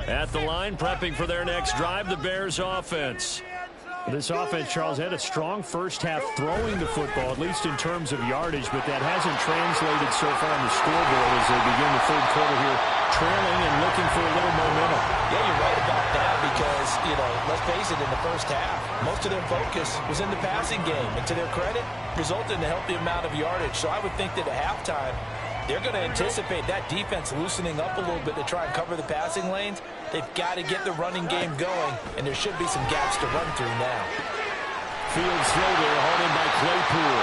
At the line, prepping for their next drive, the Bears offense. This offense, Charles, had a strong first half throwing the football, at least in terms of yardage, but that hasn't translated so far on the scoreboard as they begin the third quarter here, trailing and looking for a little momentum. Yeah, you're right about that because, let's face it, in the first half, most of their focus was in the passing game. And to their credit, resulted in a healthy amount of yardage. So I would think that at halftime, they're going to anticipate that defense loosening up a little bit to try and cover the passing lanes. They've got to get the running game going, and there should be some gaps to run through now. Fields throw there, hauled in by Claypool.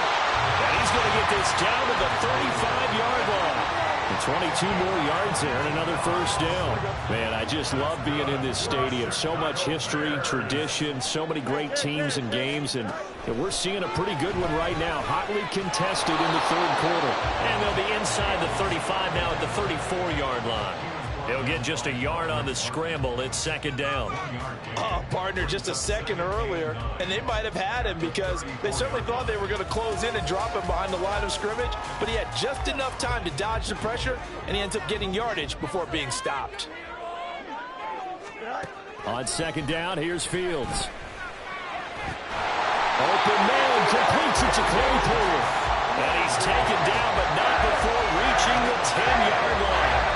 And he's going to get this down to the 35-yard line. And 22 more yards there and another first down. Man, I just love being in this stadium. So much history, tradition, so many great teams and games. And we're seeing a pretty good one right now. Hotly contested in the third quarter. And they'll be inside the 35 now at the 34-yard line. They'll get just a yard on the scramble. It's second down. Oh, partner, just a second earlier, and they might have had him because they certainly thought they were going to close in and drop him behind the line of scrimmage, but he had just enough time to dodge the pressure, and he ends up getting yardage before being stopped. On second down, here's Fields. Open man, completes it to Claypool. And he's taken down, but not before reaching the 10-yard line.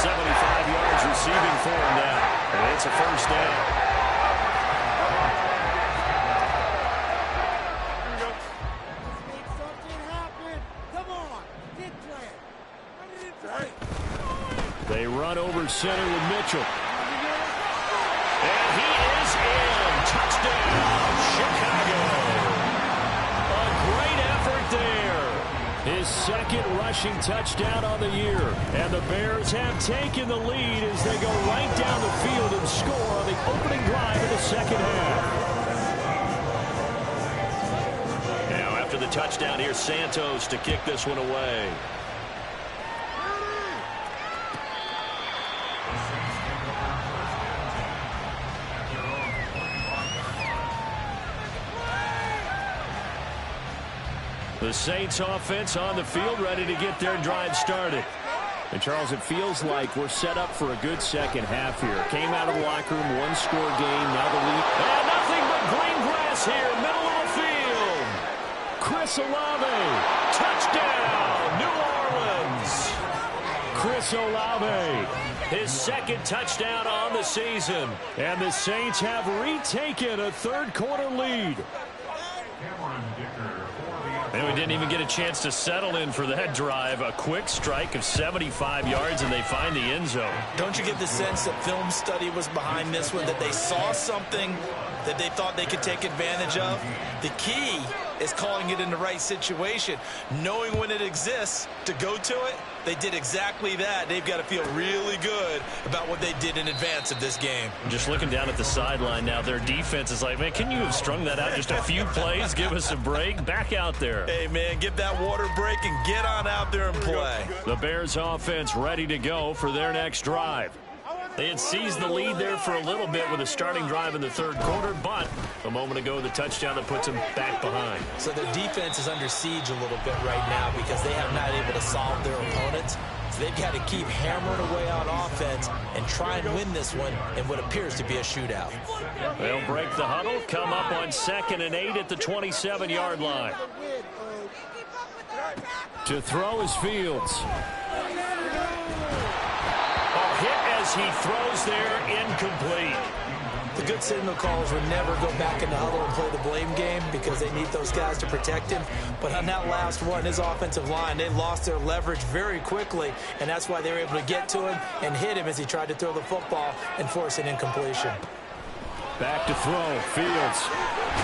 75 yards receiving for him now. And it's a first down. They run over center with Mitchell. And he is in. Touchdown, Chicago. A great effort there. His second rushing touchdown on the year. And the Bears have taken the lead as they go right down the field and score on the opening drive of the second half. Now after the touchdown, here's Santos to kick this one away. The Saints offense on the field, ready to get their drive started. And, Charles, it feels like we're set up for a good second half here. Came out of the locker room, one-score game, now the lead. And nothing but green grass here, middle of the field. Chris Olave, touchdown, New Orleans. Chris Olave, his second touchdown on the season. And the Saints have retaken a third-quarter lead. And we didn't even get a chance to settle in for that drive. A quick strike of 75 yards, and they find the end zone. Don't you get the sense that film study was behind this one, that they saw something that they thought they could take advantage of? The key is calling it in the right situation, knowing when it exists to go to it. They did exactly that. They've got to feel really good about what they did in advance of this game. Just looking down at the sideline now, their defense is like, man, can you have strung that out just a few plays? Give us a break. Back out there. Hey, man, get that water break and get on out there and play. The Bears offense ready to go for their next drive. They had seized the lead there for a little bit with a starting drive in the third quarter, but a moment ago, the touchdown that puts them back behind. So their defense is under siege a little bit right now because they have not able to solve their opponents. So they've got to keep hammering away on offense and try and win this one in what appears to be a shootout. They'll break the huddle, come up on 2nd and 8 at the 27-yard line. To throw is Fields. Hit as he throws there, incomplete. The good signal callers would never go back in the huddle and play the blame game because they need those guys to protect him. But on that last one, his offensive line, they lost their leverage very quickly, and that's why they were able to get to him and hit him as he tried to throw the football and force an incompletion. Back to throw, Fields.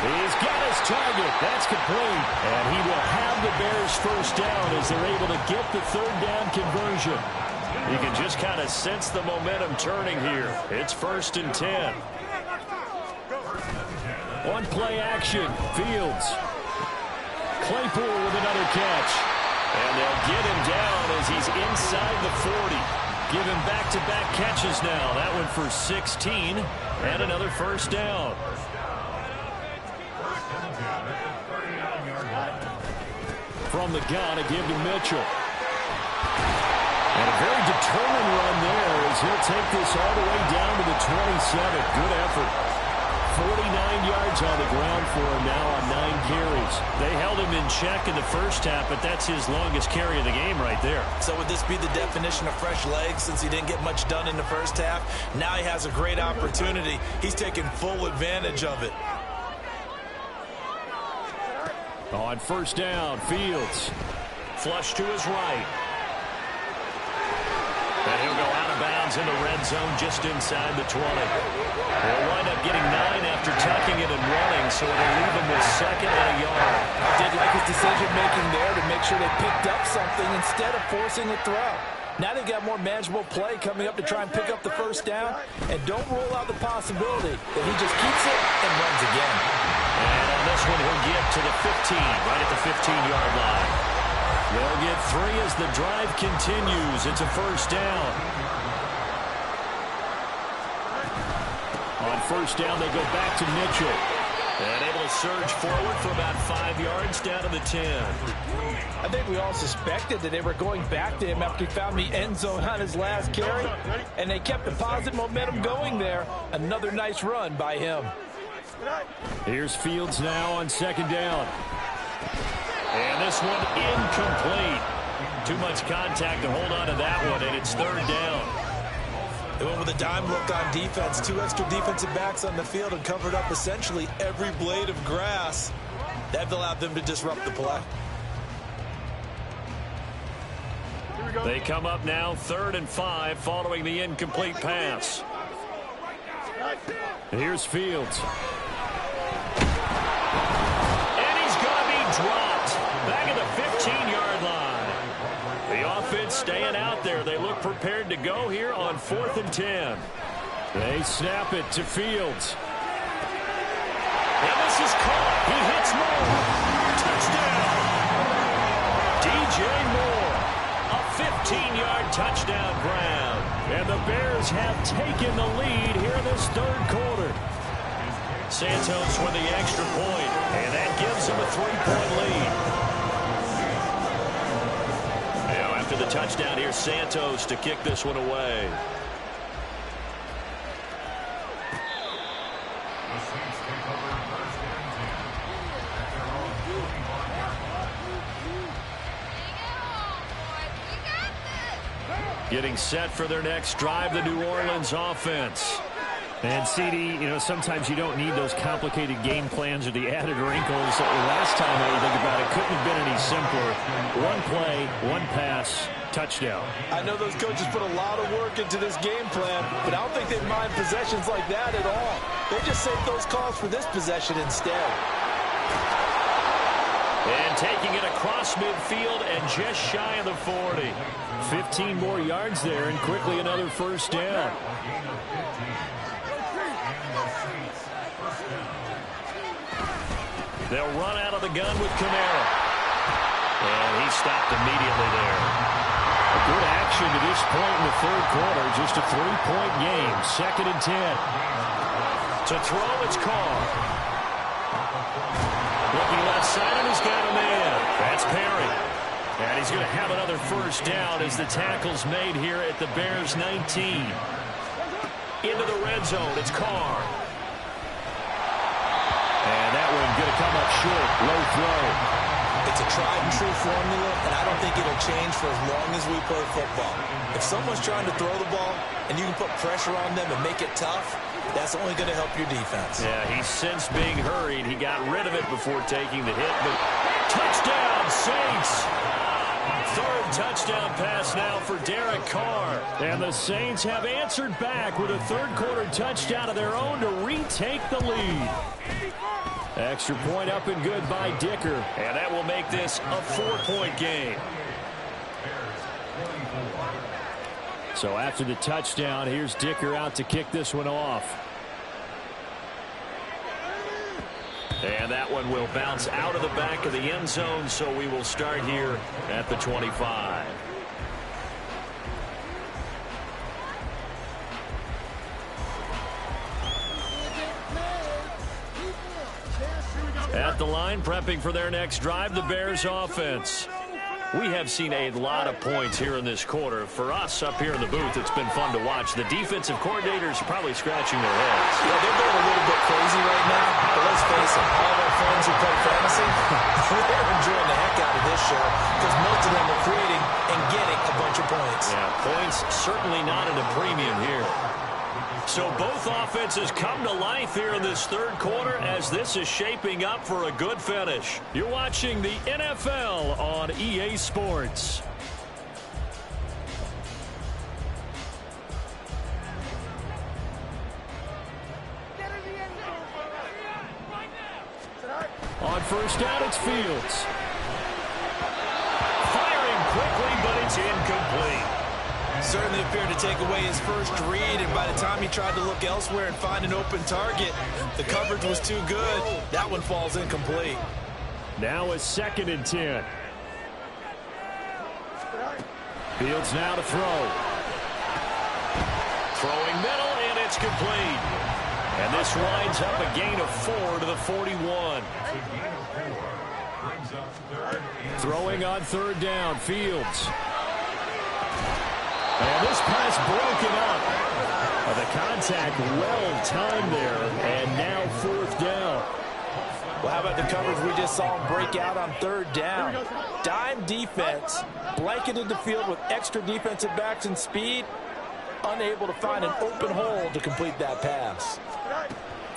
He's got his target. That's complete. And he will have the Bears first down as they're able to get the third down conversion. You can just kind of sense the momentum turning here. It's 1st and 10. One play action. Fields. Claypool with another catch. And they'll get him down as he's inside the 40. Give him back-to-back catches now. That one for 16 and another first down. From the gun, a give to Mitchell. And a very determined run there as Fields, he'll take this all the way down to the 27. Good effort. 49 yards on the ground for him now on 9 carries. They held him in check in the first half, but that's his longest carry of the game right there. So would this be the definition of fresh legs since he didn't get much done in the first half? Now he has a great opportunity. He's taking full advantage of it. On first down, Fields. Flush to his right. And he'll go out of bounds in the red zone just inside the 20. He'll wind up getting 9 after tucking it and running, so it'll leave him with 2nd and a yard. I did like his decision-making there to make sure they picked up something instead of forcing a throw. Now they've got more manageable play coming up to try and pick up the first down, and don't rule out the possibility that he just keeps it and runs again. And on this one, he'll get to the 15, right at the 15-yard line. They'll get 3 as the drive continues. It's a first down. On first down, they go back to Mitchell. And able to surge forward for about 5 yards down to the 10. I think we all suspected that they were going back to him after he found the end zone on his last carry, and they kept the positive momentum going there. Another nice run by him. Here's Fields now on 2nd down. And this one incomplete. Too much contact to hold on to that one, and it's 3rd down. They went with a dime look on defense. 2 extra defensive backs on the field and covered up essentially every blade of grass. That allowed them to disrupt the play. They come up now 3rd and 5 following the incomplete pass. Here's Fields. And he's going to be dropped. Back at the 15-yard line. The offense staying out there. They look prepared to go here on 4th and 10. They snap it to Fields. And this is caught. He hits Moore. Touchdown. DJ Moore. A 15-yard touchdown grab. And the Bears have taken the lead here in this 3rd quarter. Santos with the extra point, and that gives him a 3-point lead. Now after the touchdown, here's Santos to kick this one away. Getting set for their next drive, the New Orleans offense. And, CD, sometimes you don't need those complicated game plans or the added wrinkles. Last time, when you think about it, couldn't have been any simpler. 1 play, 1 pass, touchdown. I know those coaches put a lot of work into this game plan, but I don't think they mind possessions like that at all. They just save those calls for this possession instead. And taking it across midfield and just shy of the 40. 15 more yards there, and quickly another first down. They'll run out of the gun with Kamara. And he stopped immediately there. Good action to this point in the 3rd quarter. Just a 3-point game. 2nd and 10. To throw, it's Carr. Looking left side, and he's got a man. That's Perry. And he's going to have another first down as the tackle's made here at the Bears' 19. Into the red zone, it's Carr. And that one going to come up short. Low throw. It's a tried-and-true formula, and I don't think it'll change for as long as we play football. If someone's trying to throw the ball and you can put pressure on them and make it tough, that's only going to help your defense. Yeah, he's since being hurried. He got rid of it before taking the hit, but touchdown, Saints! 3rd touchdown pass now for Derek Carr. And the Saints have answered back with a 3rd quarter touchdown of their own to retake the lead. Extra point up and good by Dicker. And that will make this a 4-point game. So after the touchdown, here's Dicker out to kick this one off. And that one will bounce out of the back of the end zone, so we will start here at the 25. At the line, prepping for their next drive, the Bears offense. We have seen a lot of points here in this quarter. For us up here in the booth, it's been fun to watch. The defensive coordinators probably scratching their heads. Yeah, they're going a little bit crazy right now. But let's face it, all of our friends who play fantasy, they're enjoying the heck out of this show because most of them are creating and getting a bunch of points. Yeah, points certainly not at a premium here. So both offenses come to life here in this third quarter as this is shaping up for a good finish. You're watching the NFL on EA Sports. On first down, it's Fields. Firing quickly, but it's incomplete. Certainly appeared to take away his first read, and by the time he tried to look elsewhere and find an open target, the coverage was too good. That one falls incomplete. Now a 2nd and 10. Fields now to throw. Throwing middle, and it's complete. And this winds up a gain of 4 to the 41. Throwing on 3rd down, Fields. And this pass broken up. The contact well timed there, and now 4th down. Well, how about the coverage we just saw him break out on 3rd down? Dime defense, blanketed the field with extra defensive backs and speed, unable to find an open hole to complete that pass.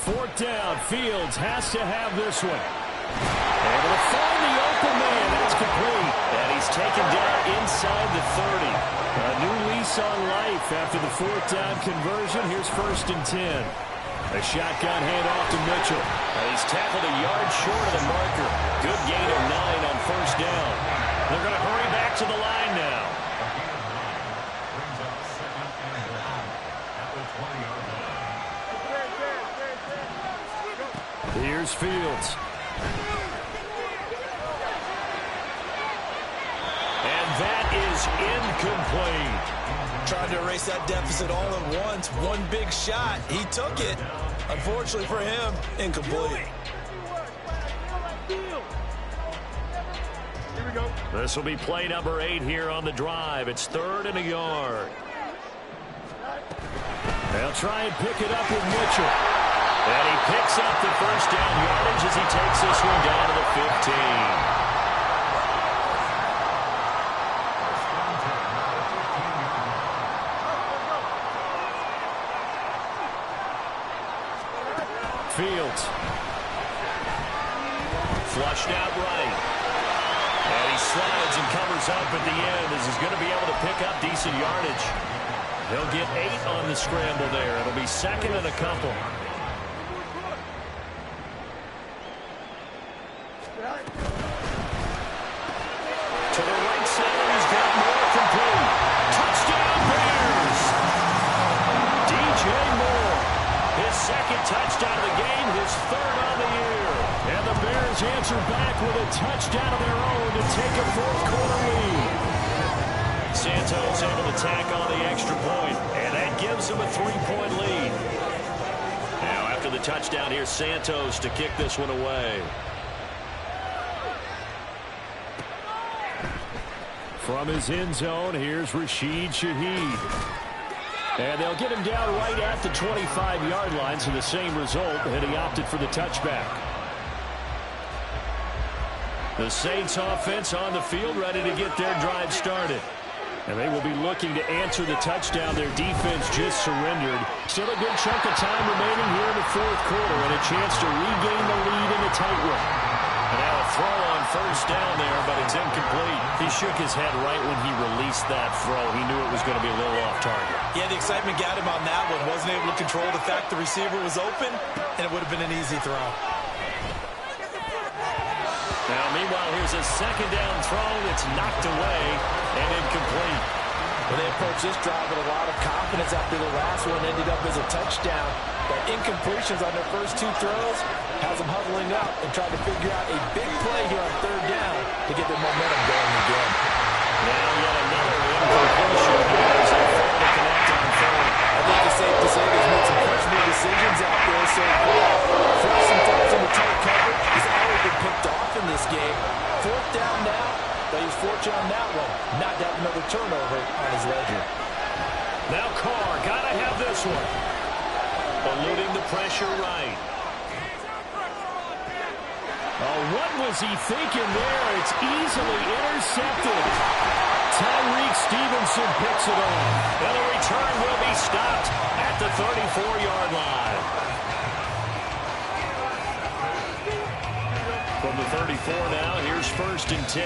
4th down, Fields has to have this one. Able to find the open man, that's complete. And he's taken down inside the 30. A new lease on life after the 4th down conversion. Here's 1st and 10. A shotgun handoff to Mitchell. He's tackled a yard short of the marker. Good gain of 9 on 1st down. They're going to hurry back to the line now. Here's Fields. And that is incomplete. Trying to erase that deficit all at once. One big shot. He took it. Unfortunately for him, incomplete. This will be play number 8 here on the drive. It's 3rd and a yard. They'll try and pick it up with Mitchell. And he picks up the 1st down yardage as he takes this one down to the 15. Fields. Flushed out right. And he slides and covers up at the end as he's going to be able to pick up decent yardage. He'll get 8 on the scramble there. It'll be 2nd and a couple. To the right side, he's got more complete. Touchdown Bears! DJ Moore. His 2nd touchdown of the game, his 3rd on the year. And the Bears answer back with a touchdown of their own to take a 4th quarter lead. Santos able to tack on the extra point, and that gives him a 3-point lead. Now after the touchdown, here's Santos to kick this one away. From his end zone, here's Rashid Shaheed. And they'll get him down right at the 25-yard line, so the same result, and he opted for the touchback. The Saints offense on the field, ready to get their drive started. And they will be looking to answer the touchdown their defense just surrendered. Still a good chunk of time remaining here in the 4th quarter, and a chance to regain the lead in a tight one. And now a throw on 1st down there, but it's incomplete. He shook his head right when he released that throw. He knew it was going to be a little off target. Yeah, the excitement got him on that one. Wasn't able to control the fact the receiver was open, and it would have been an easy throw. Now, meanwhile, here's a 2nd down throw that's knocked away and incomplete. Well, they approached this drive with a lot of confidence after the last one ended up as a touchdown. But incompletions on their first 2 throws has them huddling up and trying to figure out a big play here on 3rd down to get their momentum going again. Now yet another incompletion here as they fail to connect on 3rd. I think it's safe to say they've made some questionable decisions out there so far. First and thirds in the tight cover. He's already been picked off in this game. 4th down now, but he's fortunate on eluding the pressure right. Oh, what was he thinking there? It's easily intercepted. Tyreek Stevenson picks it off. And the return will be stopped at the 34-yard line. From the 34 now, here's 1st and 10.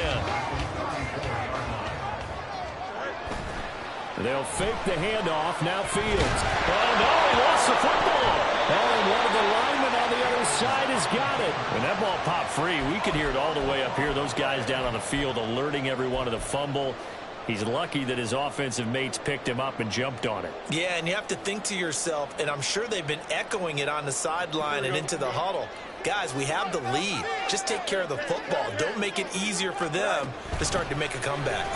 They'll fake the handoff. Now Fields. Oh, no, he lost the football. Oh, and one of the linemen on the other side has got it. When that ball popped free, we could hear it all the way up here. Those guys down on the field alerting everyone of the fumble. He's lucky that his offensive mates picked him up and jumped on it. Yeah, and you have to think to yourself, and I'm sure they've been echoing it on the sideline and into the huddle. Guys, we have the lead. Just take care of the football. Don't make it easier for them to start to make a comeback.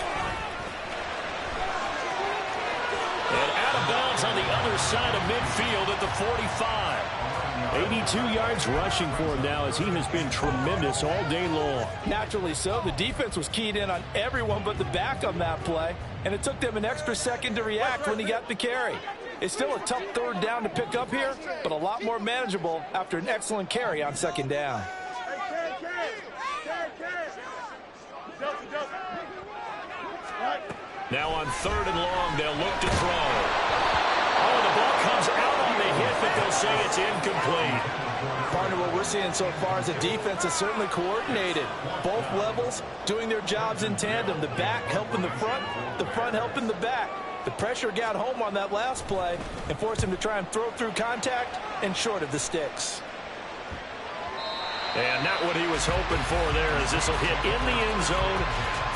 And out of bounds on the other side of midfield at the 45. 82 yards rushing for him now as he has been tremendous all day long. Naturally so. The defense was keyed in on everyone but the back on that play, and it took them an extra second to react when he got the carry. It's still a tough 3rd down to pick up here, but a lot more manageable after an excellent carry on 2nd down. Now on 3rd and long, they'll look to throw. Oh, the ball comes out on the hit, but they'll say it's incomplete. Partner, what we're seeing so far is the defense is certainly coordinated. Both levels doing their jobs in tandem. The back helping the front helping the back. The pressure got home on that last play and forced him to try and throw through contact and short of the sticks. And not what he was hoping for there, as this will hit in the end zone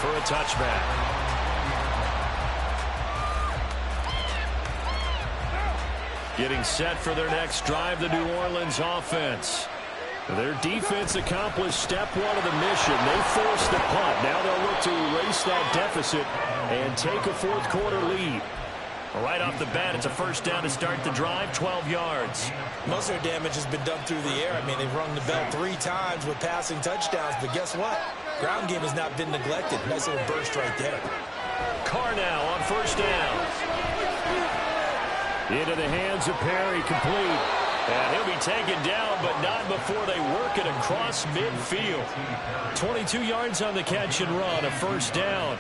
for a touchback. Getting set for their next drive, the New Orleans offense. Their defense accomplished step 1 of the mission. They forced the punt. Now they'll look to erase that deficit and take a 4th quarter lead. Right off the bat, it's a 1st down to start the drive, 12 yards. Most of their damage has been done through the air. I mean, they've rung the bell 3 times with passing touchdowns, but guess what? Ground game has not been neglected. Nice little burst right there. Carr now on 1st down. Into the hands of Perry, complete. And he'll be taken down, but not before they work it across midfield. 22 yards on the catch and run, a 1st down.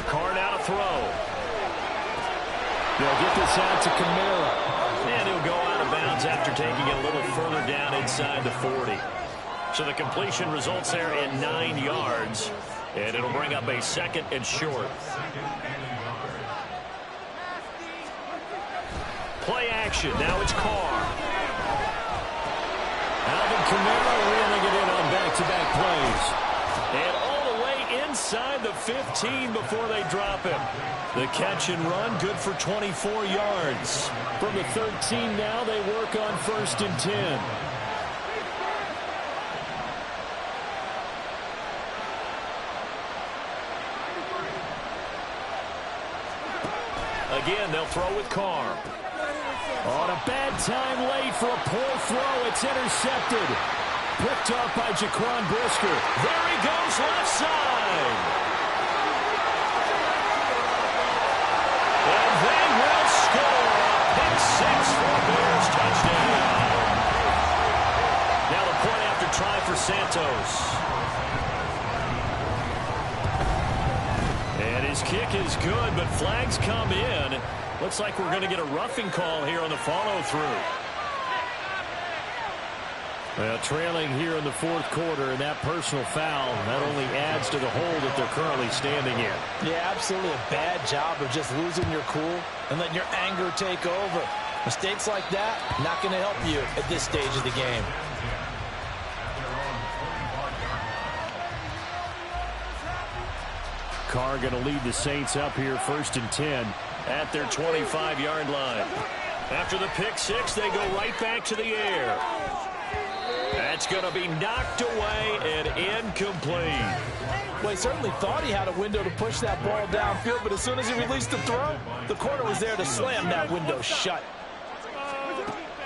Carr now to throw. They'll get this out to Kamara. And he'll go out of bounds after taking it a little further down inside the 40. So the completion results there in 9 yards. And it'll bring up a 2nd and short. Play action. Now it's Carr. Alvin Kamara reeling it in on back-to-back plays. And all the way inside the 15 before they drop him. The catch and run, good for 24 yards. From the 13 now, they work on 1st and 10. Again, they'll throw with Carr. On a bad time late for a poor throw. It's intercepted. Picked up by Jaquan Brisker. There he goes, left side. And they will score. Pick 6 for Bears touchdown. Now the point after try for Santos. And his kick is good, but flags come in. Looks like we're going to get a roughing call here on the follow-through. Well, trailing here in the 4th quarter, and that personal foul not only adds to the hole that they're currently standing in. Yeah, absolutely a bad job of just losing your cool and letting your anger take over. Mistakes like that, not going to help you at this stage of the game. Carr going to lead the Saints up here 1st and 10 at their 25-yard line. After the pick 6, they go right back to the air. That's going to be knocked away and incomplete. Well, he certainly thought he had a window to push that ball downfield, but as soon as he released the throw, the corner was there to slam that window shut.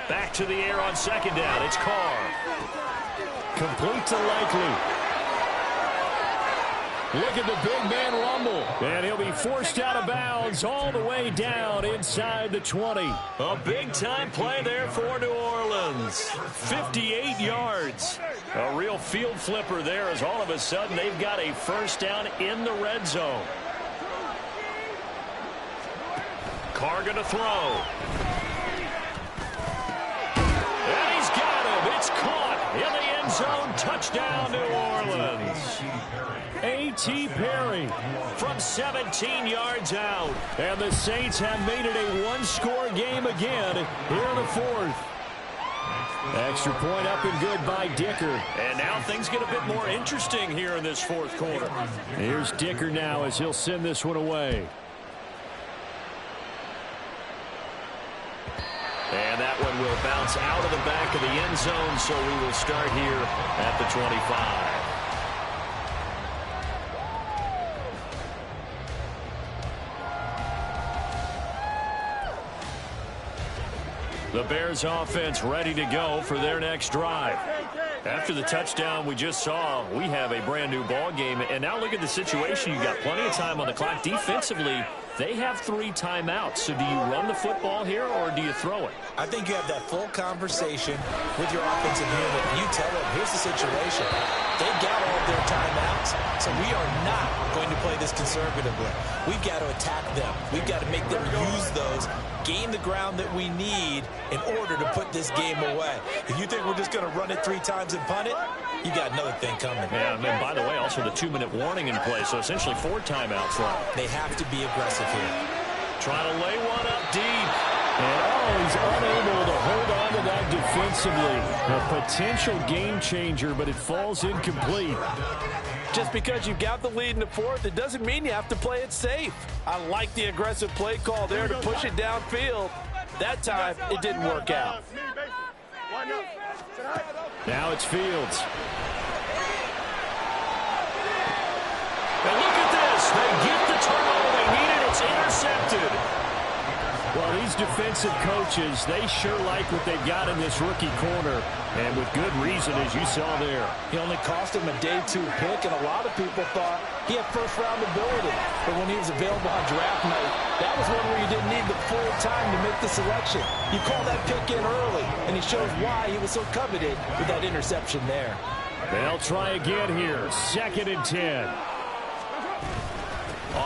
Back to the air on 2nd down. It's Carr. complete to Likely. Look at the big man rumble. And he'll be forced out of bounds all the way down inside the 20. A big-time play there for New Orleans. 58 yards. A real field flipper there as all of a sudden they've got a first down in the red zone. Carr going to throw. And he's got him. It's caught in the end zone. Touchdown, New Orleans. A.T. Perry from 17 yards out. And the Saints have made it a one-score game again here in the fourth. Extra point up and good by Dicker. And now things get a bit more interesting here in this fourth quarter. Here's Dicker now as he'll send this one away. And that one will bounce out of the back of the end zone, so we will start here at the 25. The Bears offense ready to go for their next drive. After the touchdown we just saw, we have a brand new ball game. And now look at the situation. You've got plenty of time on the clock. Defensively, they have 3 timeouts. So do you run the football here or do you throw it? I think you have that full conversation with your offensive unit. You tell them, here's the situation. They've got all of their timeouts, so we are not going to play this conservatively. We've got to attack them. We've got to make them use those, gain the ground that we need in order to put this game away. If you think we're just going to run it 3 times and punt it, you got another thing coming. Yeah, and by the way, also the 2-minute warning in play, so essentially 4 timeouts left. They have to be aggressive here. Trying to lay one up deep. And he's unable to hold on to that defensively. A potential game changer, but it falls incomplete. Just because you've got the lead in the fourth, it doesn't mean you have to play it safe. I like the aggressive play call there to push it downfield. That time, it didn't work out. Now it's Fields. And look at this. They get the turnover they needed. It's intercepted. Well, these defensive coaches, they sure like what they've got in this rookie corner, and with good reason, as you saw there. He only cost him a day 2 pick, and a lot of people thought he had first-round ability. But when he was available on draft night, that was one where you didn't need the full time to make the selection. You call that pick in early, and he shows why he was so coveted with that interception there. They'll try again here. 2nd and 10.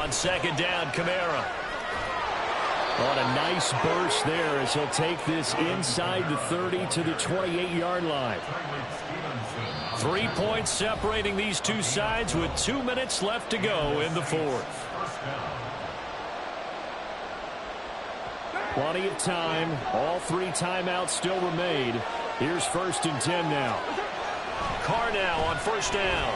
On 2nd down, Kamara. On a nice burst there as he'll take this inside the 30 to the 28-yard line. 3 points separating these two sides with 2 minutes left to go in the fourth. Plenty of time. All 3 timeouts still remain. Here's 1st and 10 now. Carr now on 1st down.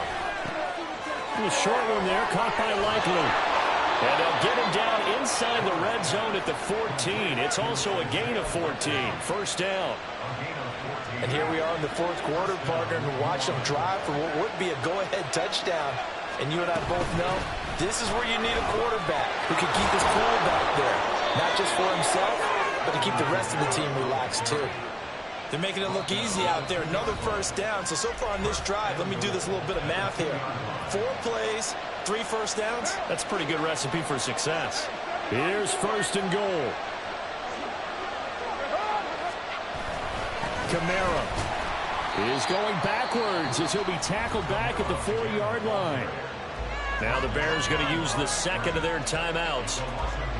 A short one there, caught by Likely. And they'll get him down inside the red zone at the 14. It's also a gain of 14. 1st down. And here we are in the fourth quarter, partner, and watch them drive for what would be a go-ahead touchdown. And you and I both know this is where you need a quarterback who can keep his cool back there. Not just for himself, but to keep the rest of the team relaxed too. They're making it look easy out there. Another 1st down. So far on this drive, let me do this little bit of math here. 4 plays, 3 1st downs. That's a pretty good recipe for success. Here's 1st and goal. Kamara is going backwards as he'll be tackled back at the 4-yard line. Now the Bears going to use the 2nd of their timeouts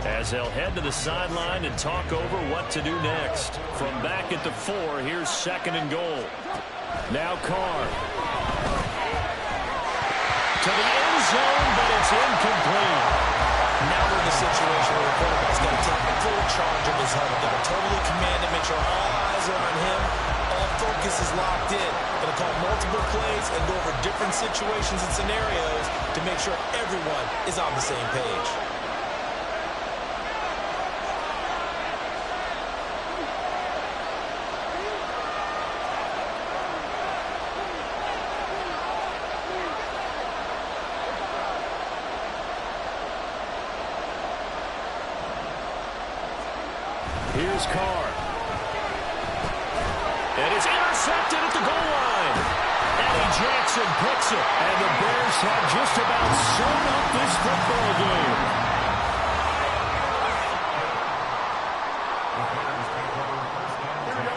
as they'll head to the sideline and talk over what to do next. From back at the 4, here's 2nd and goal. Now Carr. To the end zone, but it's incomplete. Now we're in the situation where the quarterback's got to take full charge of his helmet. Got to totally command it, make sure all eyes are on him. All focus is locked in. Going to call multiple plays and go over different situations and scenarios to make sure everyone is on the same page. Here's Carr. And it's intercepted at the goal line. Eddie Jackson picks it. And the Bears have just about sewn up this football game.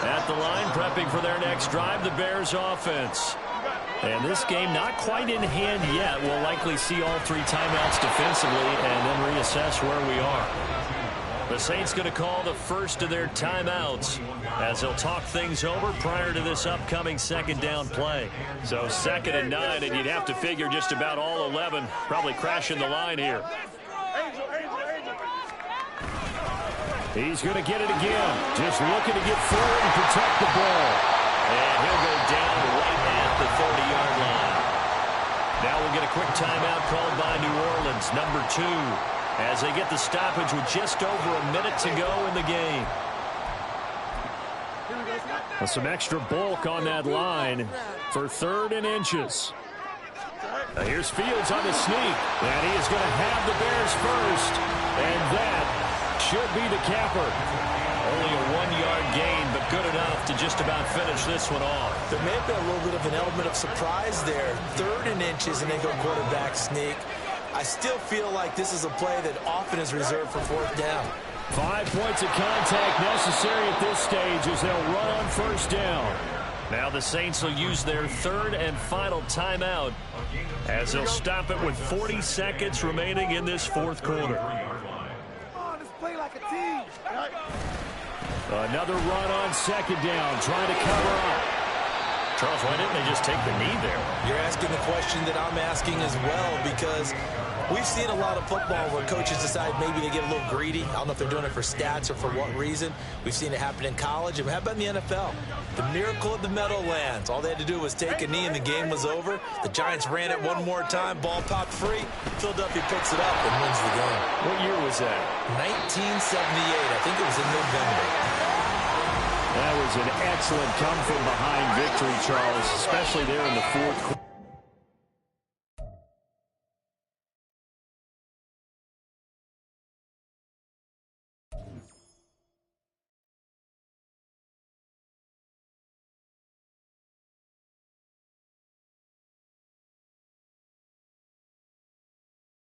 At the line, prepping for their next drive, the Bears offense. And this game not quite in hand yet. We'll likely see all three timeouts defensively and then reassess where we are. The Saints going to call the first of their timeouts as they'll talk things over prior to this upcoming second down play. So 2nd and 9, and you'd have to figure just about all 11 probably crashing the line here. He's going to get it again. Just looking to get forward and protect the ball. And he'll go down right at the 30-yard line. Now we'll get a quick timeout called by New Orleans, number 2, as they get the stoppage with just over a minute to go in the game. Well, some extra bulk on that line for 3rd and inches. Now here's Fields on the sneak, and he is going to have the Bears first, and that should be the capper. Only a 1-yard gain, but good enough to just about finish this one off. There may have been a little bit of an element of surprise there. 3rd and inches, and they go quarterback sneak. I still feel like this is a play that often is reserved for 4th down. 5 points of contact necessary at this stage as they'll run on 1st down. Now the Saints will use their 3rd and final timeout as they'll stop it with 40 seconds remaining in this 4th quarter. Play like a team. Another run on 2nd down, trying to cover up. Charles, why didn't they just take the knee there? You're asking the question that I'm asking as well, because we've seen a lot of football where coaches decide maybe they get a little greedy. I don't know if they're doing it for stats or for what reason. We've seen it happen in college, and how about in the NFL? The miracle of the Meadowlands. All they had to do was take a knee, and the game was over. The Giants ran it one more time. Ball popped free. Philadelphia picks it up and wins the game. What year was that? 1978. I think it was in November. That was an excellent come-from-behind victory, Charles, especially there in the 4th quarter.